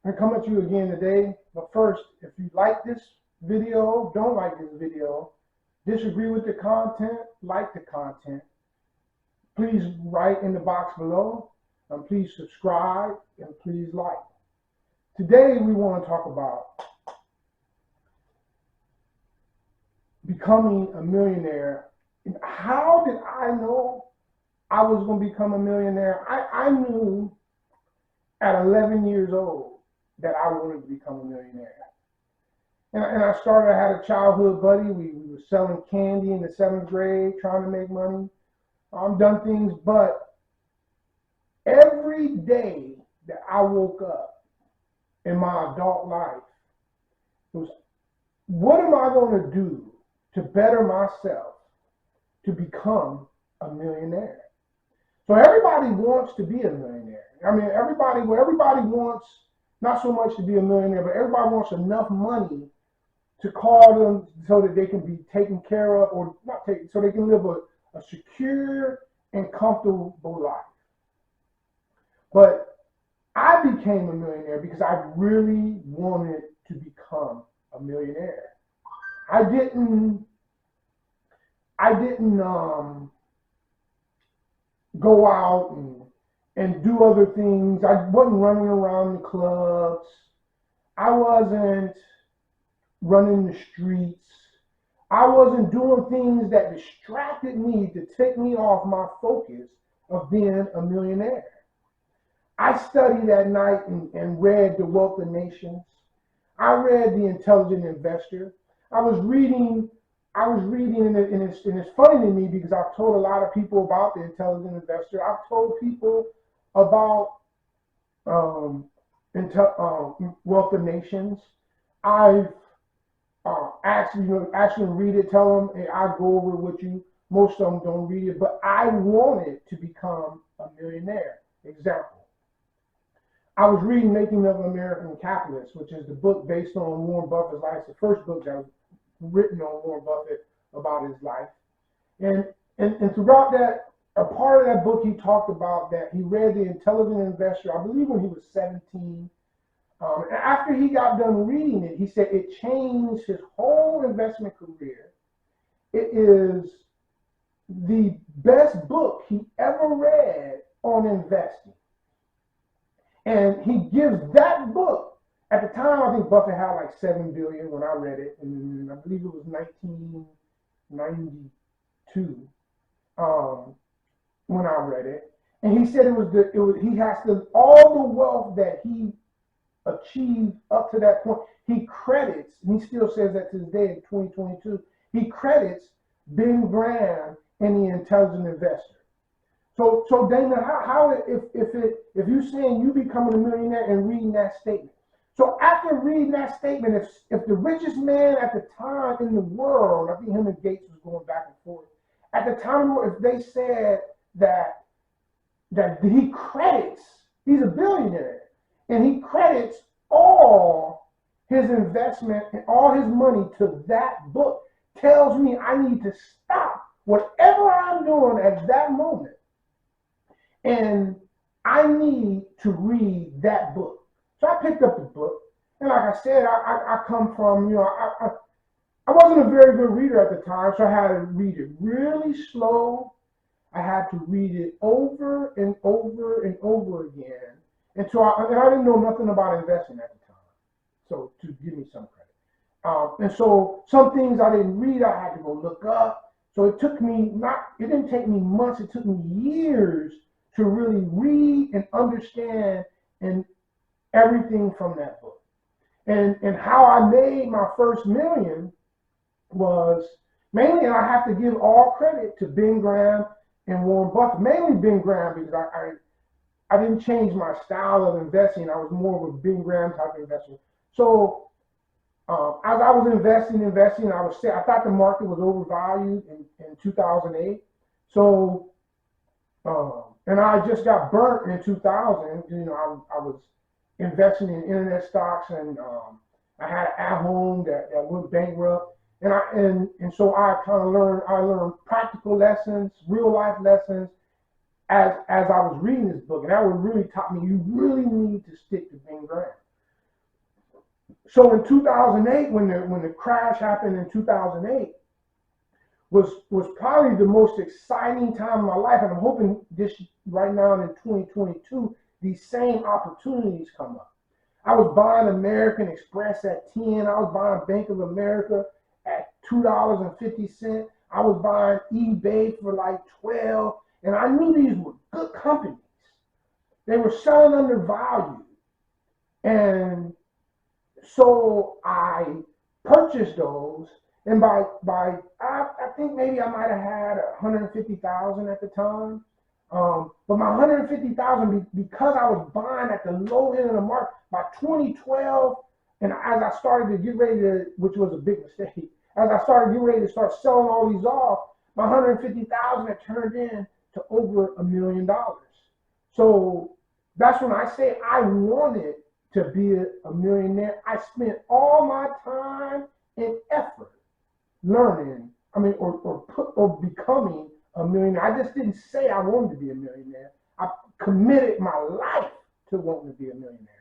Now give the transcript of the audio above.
I come at you again today. But first, if you like this video, don't like this video, disagree with the content, like the content, please write in the box below, and please subscribe, and please like. Today, we want to talk about becoming a millionaire. And how did I know I was going to become a millionaire? I knew at 11 years old that I wanted to become a millionaire. And I started, I had a childhood buddy. We were selling candy in the 7th grade, trying to make money. Done things, but every day that I woke up in my adult life was, what am I going to do to better myself to become a millionaire? So everybody wants to be a millionaire. I mean, everybody wants not so much to be a millionaire, but everybody wants enough money to call them so that they can be taken care of, or not taken, so they can live a secure and comfortable life. But I became a millionaire because I really wanted to become a millionaire. I didn't go out and do other things. I wasn't running around the clubs. I wasn't running the streets. I wasn't doing things that distracted me to take me off my focus of being a millionaire. I studied at night and read The Wealth of Nations. I read The Intelligent Investor. I was reading, and it's funny to me because I've told a lot of people about The Intelligent Investor. I've told people about Wealth of Nations. I've actually read it, tell them, hey, I go over it with you. Most of them don't read it, but I wanted to become a millionaire. Example, I was reading Making of an American Capitalist, which is the book based on Warren Buffett's life. It's the first book that was written on Warren Buffett about his life. And throughout that, a part of that book, he talked about that he read The Intelligent Investor, I believe when he was 17. And after he got done reading it, he said it changed his whole investment career. It is the best book he ever read on investing. And he gives that book, at the time, I think Buffett had like $7 billion when I read it, and I believe it was 1992 when I read it. And he said he has to, all the wealth that he achieved up to that point, he credits, and he still says that to this day in 2022, he credits Ben Graham and The Intelligent Investor. So Dana, how if you saying you becoming a millionaire and reading that statement? So after reading that statement, if the richest man at the time in the world, I think him and Gates was going back and forth, at the time, if they said that he credits, he's a billionaire, and he credits all his investment and all his money to that book, tells me I need to stop whatever I'm doing at that moment, and I need to read that book. So I picked up the book, and like I said, I come from, I wasn't a very good reader at the time, so I had to read it really slow. I had to read it over and over and over again. And I didn't know nothing about investing at the time, so to give me some credit. And so some things I didn't read, I had to go look up. So it didn't take me months, it took me years to really read and understand and everything from that book. And how I made my first million was mainly, and I have to give all credit to Ben Graham and Warren Buffett, mainly Ben Graham, because I didn't change my style of investing. I was more of a Ben Graham type of investor. So as I was investing, I thought the market was overvalued in 2008. So, and I just got burnt in 2000. I was investing in internet stocks, and I had an at-home that went bankrupt. And so I kind of learned practical lessons, real life lessons, as I was reading this book. And that would really taught me you really need to stick to Ben Graham. So in 2008, when the crash happened in 2008, was probably the most exciting time of my life, and I'm hoping this right now in 2022 these same opportunities come up. I was buying American Express at 10. I was buying Bank of America at $2.50. I was buying eBay for like 12, and I knew these were good companies. They were selling undervalued, and so I purchased those, and I think maybe I might have had 150,000 at the time. But my 150,000, because I was buying at the low end of the market by 2012, and as I started to get ready to, which was a big mistake, as I started getting ready to start selling all these off, my 150,000 had turned in to over $1 million. So that's when I say I wanted to be a millionaire. I spent all my time and effort learning, or becoming a millionaire. I just didn't say I wanted to be a millionaire. I committed my life to wanting to be a millionaire.